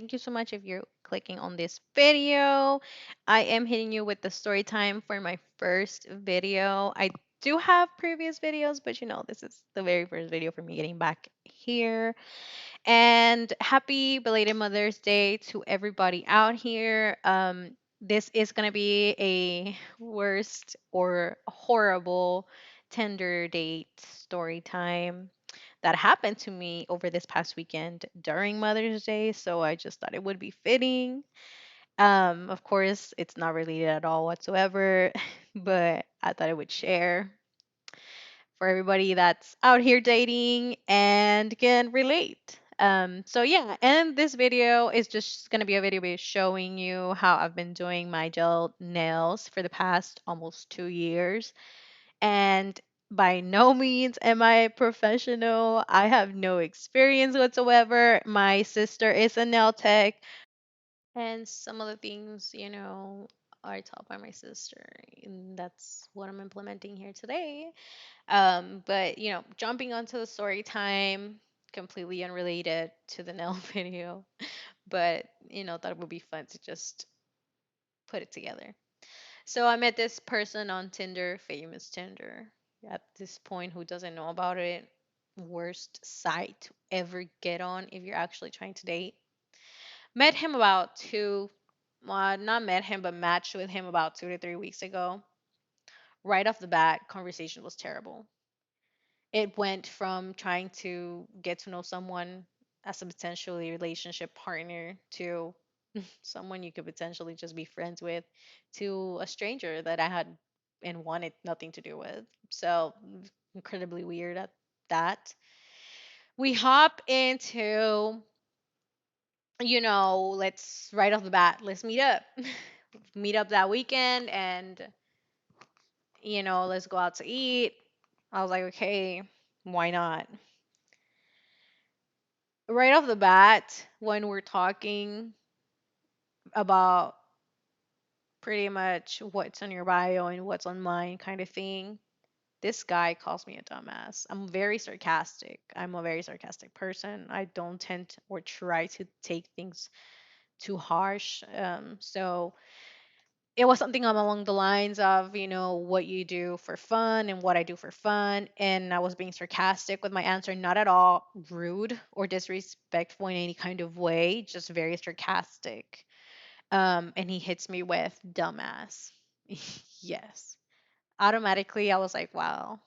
thank you so much if you're clicking on this video. I am hitting you with the story time for my first video. I do have previous videos, but this is the very first video for me getting back here. And happy belated Mother's Day to everybody out here. This is going to be a worst or horrible Tinder date story time that happened to me over this past weekend during Mother's Day. So I just thought it would be fitting. Of course, it's not related at all whatsoever, but I thought I would share for everybody that's out here dating and can relate. So yeah, and this video is just gonna be a video showing you how I've been doing my gel nails for the past almost 2 years. And by no means am I a professional. I have no experience whatsoever. My sister is a nail tech, and some of the things, are taught by my sister. And that's what I'm implementing here today. But jumping onto the story time, completely unrelated to the nail video, but thought it would be fun to just put it together. So I met this person on Tinder, famous Tinder. At this point, who doesn't know about it? Worst site to ever get on if you're actually trying to date. Met him about well, not met him, but matched with him about 2 to 3 weeks ago. Right off the bat, conversation was terrible. It went from trying to get to know someone as a potentially relationship partner to someone you could potentially just be friends with to a stranger that I had and wanted nothing to do with. So incredibly weird at that. We hop into, let's right off the bat, let's meet up. Meet up that weekend and, let's go out to eat. I was like, okay, why not? Right off the bat, when we're talking about pretty much what's on your bio and what's on mine kind of thing, this guy calls me a dumbass. I'm a very sarcastic person. I don't tend or try to take things too harsh. So it was something along the lines of, what you do for fun and what I do for fun. And I was being sarcastic with my answer, not at all rude or disrespectful in any kind of way, just very sarcastic. And he hits me with dumbass. Yes. Automatically, I was like, wow,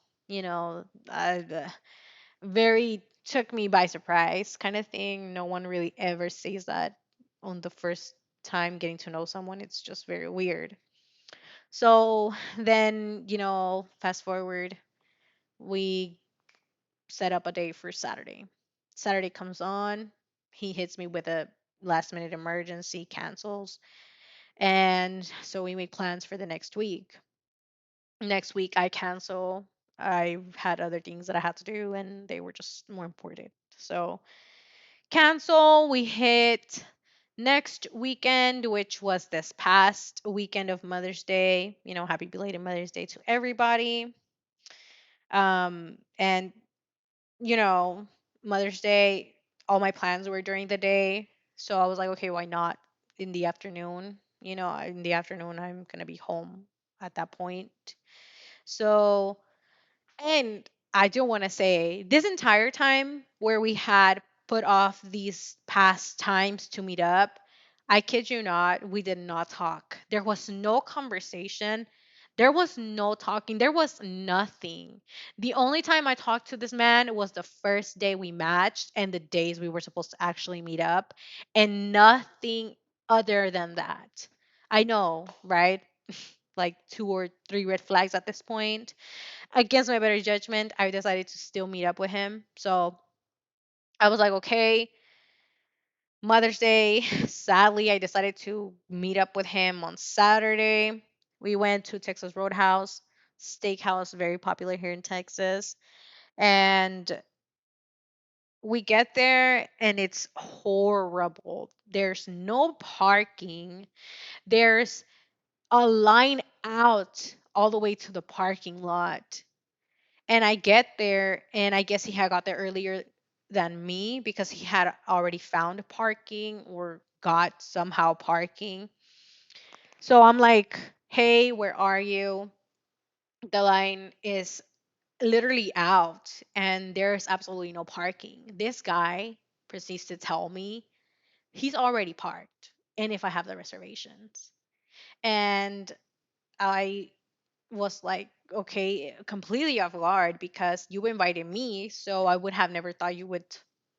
very took me by surprise kind of thing. No one really ever says that on the first time getting to know someone. It's just very weird. So then, fast forward, we set up a date for Saturday. Saturday comes on, he hits me with a last minute emergency, cancels. And so we make plans for the next week. Next week, I cancel. I had other things that I had to do, and they were just more important. So cancel. We hit next weekend, which was this past weekend of Mother's Day. Happy belated Mother's Day to everybody. And you know, Mother's Day, all my plans were during the day, so I was like, okay, why not in the afternoon? In the afternoon, I'm gonna be home at that point. So, and I do want to say this entire time where we had put off these past times to meet up, I kid you not, we did not talk. There was no conversation. There was no talking. There was nothing. The only time I talked to this man was the first day we matched and the days we were supposed to actually meet up, and nothing other than that. I know, right? Like two or three red flags at this point. Against my better judgment, I decided to still meet up with him. So I was like, okay, Mother's Day. Sadly, I decided to meet up with him on Saturday. We went to Texas Roadhouse, steakhouse, very popular here in Texas. And we get there and it's horrible. There's no parking. There's a line out all the way to the parking lot. And I get there, and I guess he had got there earlier than me because he had already found parking or got somehow parking. So I'm like, hey, where are you? The line is literally out and there's absolutely no parking. This guy proceeds to tell me he's already parked and if I have the reservations. And I was like, okay, completely off guard because you invited me, so I would have never thought you would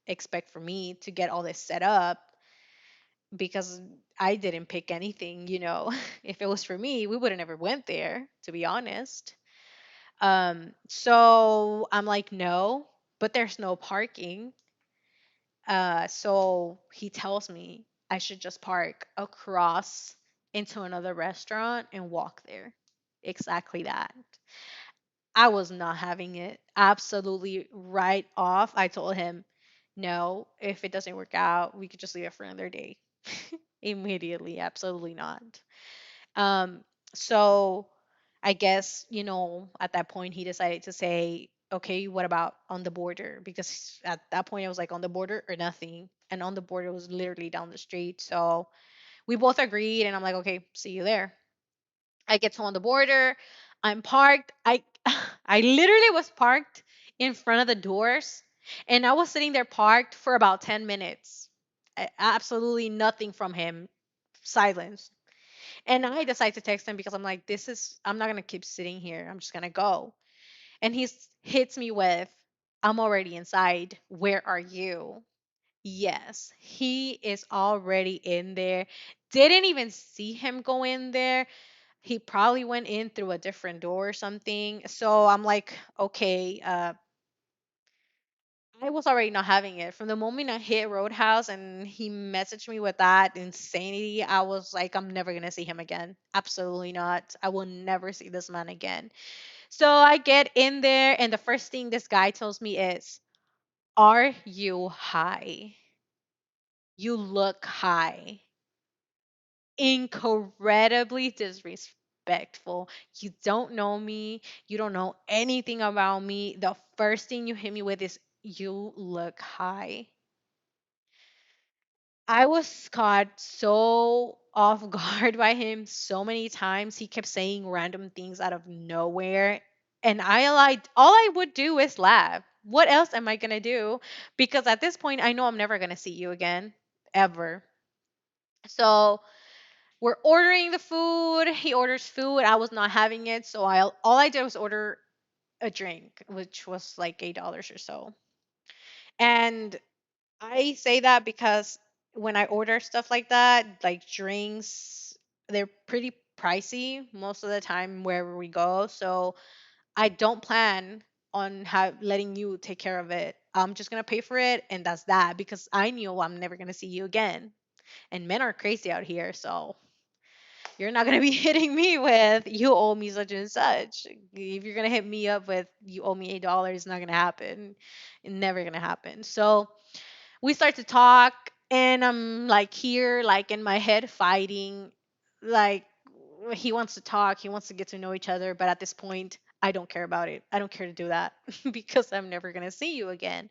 expect for me to get all this set up because I didn't pick anything. If it was for me, we would have never went there, to be honest. So I'm like, no, but there's no parking. So he tells me I should just park across into another restaurant and walk there. Exactly that. I was not having it. Absolutely right off. I told him, no, if it doesn't work out, we could just leave it for another day. Immediately. Absolutely not. Um, so I guess, at that point he decided to say, okay, what about on the border? Because at that point I was like on the border or nothing. And on the border was literally down the street. So we both agreed and I'm like, okay, see you there. I get to on the border. I'm parked. I literally was parked in front of the doors and I was sitting there parked for about 10 minutes. Absolutely nothing from him. Silence. And I decide to text him because I'm like, I'm not going to keep sitting here. I'm just going to go. And he hits me with, I'm already inside. Where are you? Yes, he is already in there. Didn't even see him go in there. He probably went in through a different door or something. So I'm like, okay, I was already not having it. From the moment I hit Roadhouse and he messaged me with that insanity, I was like, I'm never going to see him again. Absolutely not. I will never see this man again. So I get in there, and the first thing this guy tells me is, are you high? You look high. Incredibly disrespectful. You don't know me. You don't know anything about me. The first thing you hit me with is, you look high. I was caught so off guard by him so many times. He kept saying random things out of nowhere. And all I would do is laugh. What else am I going to do? Because at this point, I know I'm never going to see you again, ever. So we're ordering the food. He orders food. I was not having it. So all I did was order a drink, which was like $8 or so. And I say that because when I order stuff like that, like drinks, they're pretty pricey most of the time wherever we go. So I don't plan on letting you take care of it. I'm just gonna pay for it, and that's that because I knew I'm never gonna see you again. And men are crazy out here, so you're not gonna be hitting me with you owe me such and such. If you're gonna hit me up with you owe me $8, it's not gonna happen. It's never gonna happen. So we start to talk and I'm like here like in my head fighting like he wants to talk, he wants to get to know each other, but at this point I don't care about it. I don't care to do that because I'm never going to see you again.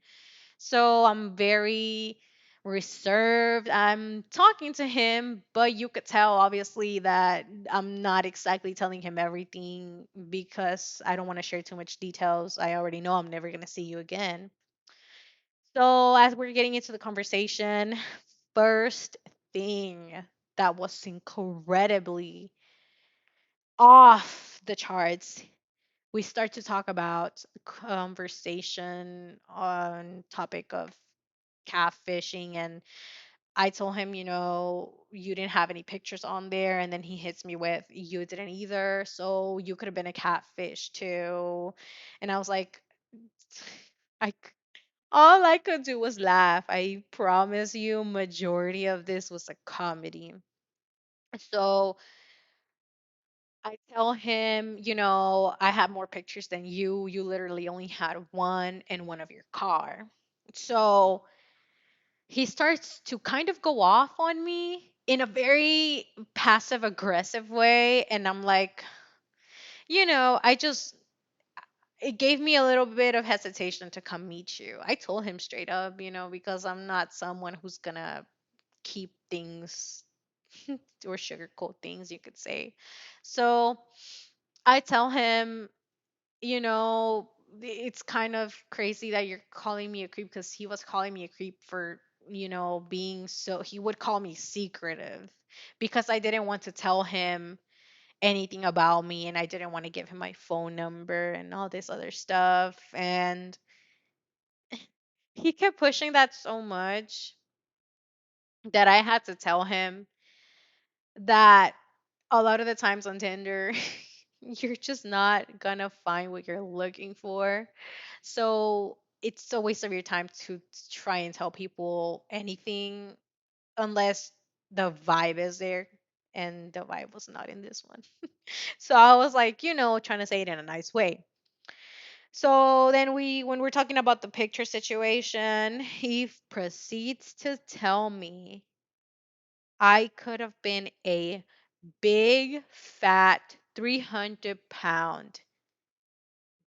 So I'm very reserved. I'm talking to him, but you could tell obviously that I'm not exactly telling him everything because I don't want to share too much details. I already know I'm never going to see you again. So, as we're getting into the conversation, first thing that was incredibly off the charts, we start to talk about conversation on topic of catfishing, and I told him, you didn't have any pictures on there, and then he hits me with, you didn't either, so you could have been a catfish too. And I was like, I all I could do was laugh. I promise you, majority of this was a comedy. So I tell him, I have more pictures than you. You literally only had one in one of your car. So he starts to kind of go off on me in a very passive aggressive way. And I'm like, I just it gave me a little bit of hesitation to come meet you. I told him straight up, because I'm not someone who's gonna keep things or sugarcoat things, you could say. So I tell him, you know, it's kind of crazy that you're calling me a creep, because he was calling me a creep for, being so, he would call me secretive because I didn't want to tell him anything about me, and I didn't want to give him my phone number and all this other stuff. And he kept pushing that so much that I had to tell him that a lot of the times on Tinder, you're just not gonna find what you're looking for. So it's a waste of your time to try and tell people anything unless the vibe is there. And the vibe was not in this one. So I was like, trying to say it in a nice way. So then when we're talking about the picture situation, he proceeds to tell me I could have been a big, fat, 300-pound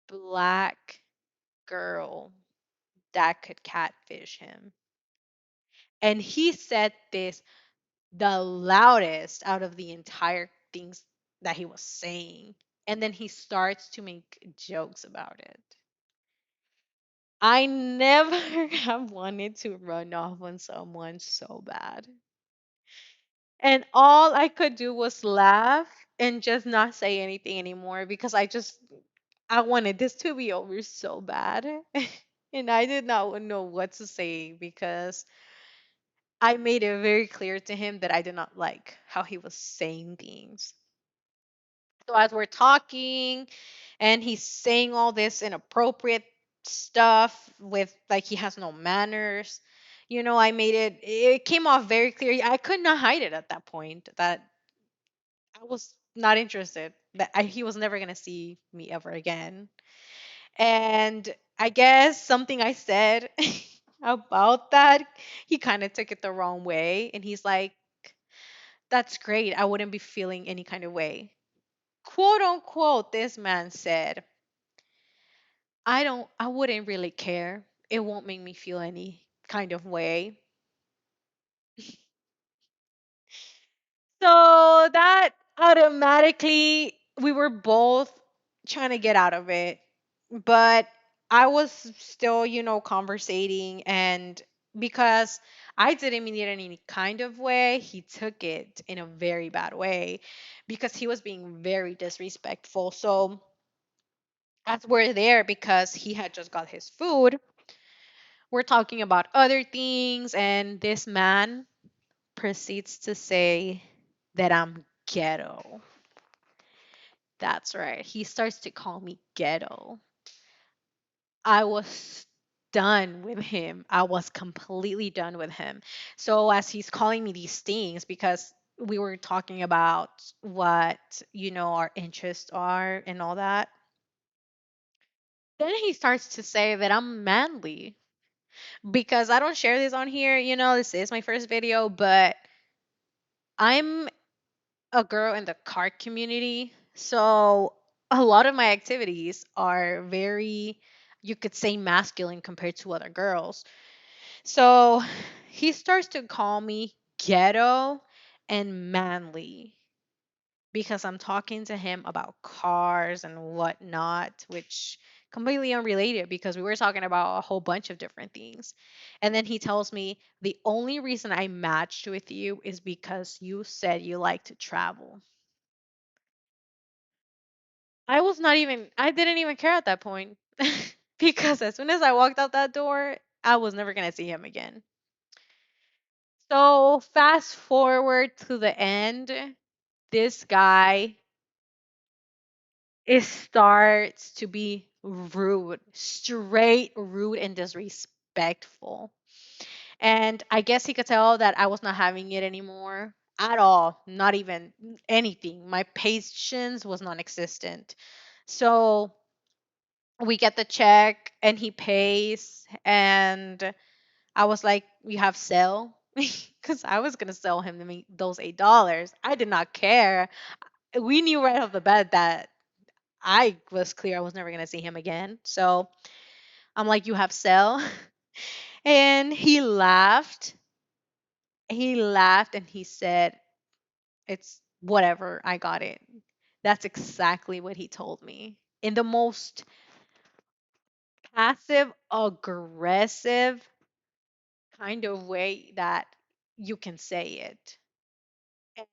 black girl that could catfish him. And he said this the loudest out of the entire things that he was saying. And then he starts to make jokes about it. I never have wanted to run off on someone so bad. And all I could do was laugh and just not say anything anymore, because I wanted this to be over so bad. And I did not know what to say, because I made it very clear to him that I did not like how he was saying things. So as we're talking and he's saying all this inappropriate stuff with, like, he has no manners, I made it came off very clear. I could not hide it at that point that I was not interested. He was never going to see me ever again. And I guess something I said about that, he kind of took it the wrong way. And he's like, that's great. I wouldn't be feeling any kind of way. Quote unquote, this man said, I wouldn't really care. It won't make me feel any kind of way. So that automatically, we were both trying to get out of it. But I was still, conversating. And because I didn't mean it in any kind of way, he took it in a very bad way, because he was being very disrespectful. So as we're there, because he had just got his food, we're talking about other things. And this man proceeds to say that I'm ghetto. That's right. He starts to call me ghetto. I was done with him. I was completely done with him. So as he's calling me these things, because we were talking about what, our interests are and all that, then he starts to say that I'm manly. Because I don't share this on here, this is my first video, but I'm a girl in the cart community. So a lot of my activities are very, you could say, masculine compared to other girls. So he starts to call me ghetto and manly, because I'm talking to him about cars and whatnot, which completely unrelated, because we were talking about a whole bunch of different things. And then he tells me the only reason I matched with you is because you said you like to travel. I didn't even care at that point, because as soon as I walked out that door, I was never going to see him again. So fast forward to the end, this guy, it starts to be rude, straight rude and disrespectful. And I guess he could tell that I was not having it anymore at all, not even anything. My patience was non existent. So we get the check and he pays. And I was like, "You have sell?" Because I was going to sell him those $8. I did not care. We knew right off the bat that I was clear I was never gonna see him again. So I'm like, "You have sell?" And he laughed He laughed and he said, "It's whatever, I got it." That's exactly what he told me in the most passive aggressive kind of way that you can say it. And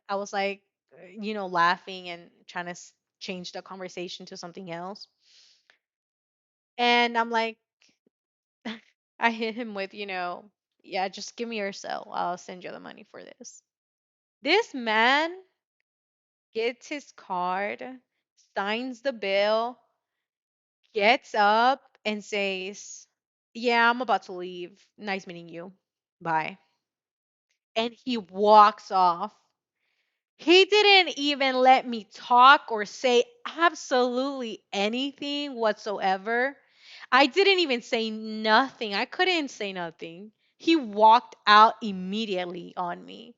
I was like, laughing and trying to change the conversation to something else. And I'm like, I hit him with, yeah, just give me your cell. I'll send you the money for this. This man gets his card, signs the bill, gets up, and says, "Yeah, I'm about to leave. Nice meeting you. Bye." And he walks off. He didn't even let me talk or say absolutely anything whatsoever. I didn't even say nothing. I couldn't say nothing. He walked out immediately on me.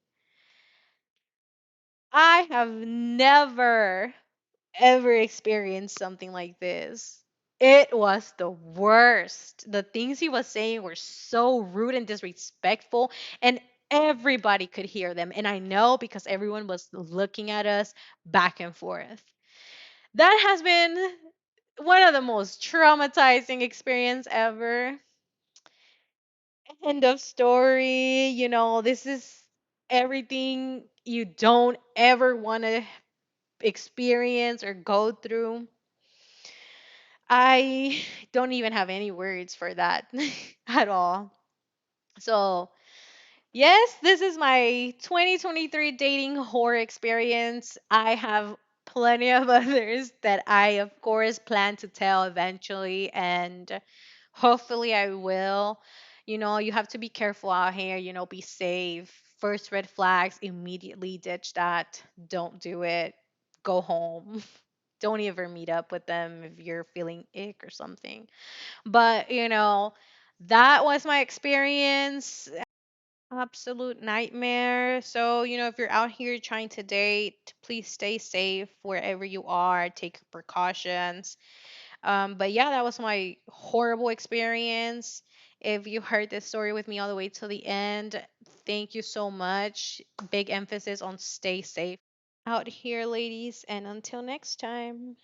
I have never ever experienced something like this. It was the worst. The things he was saying were so rude and disrespectful, and everybody could hear them. And I know because everyone was looking at us back and forth. That has been one of the most traumatizing experience ever. End of story. This is everything you don't ever want to experience or go through. I don't even have any words for that at all. So, yes, this is my 2023 dating horror experience. I have plenty of others that I, of course, plan to tell eventually, and hopefully I will. You have to be careful out here, be safe. First red flags, immediately ditch that. Don't do it. Go home. Don't ever meet up with them if you're feeling ick or something. But, that was my experience. Absolute nightmare. So, if you're out here trying to date, please stay safe wherever you are. Take your precautions. But yeah, that was my horrible experience. If you heard this story with me all the way to the end, thank you so much. Big emphasis on stay safe out here, ladies. And until next time.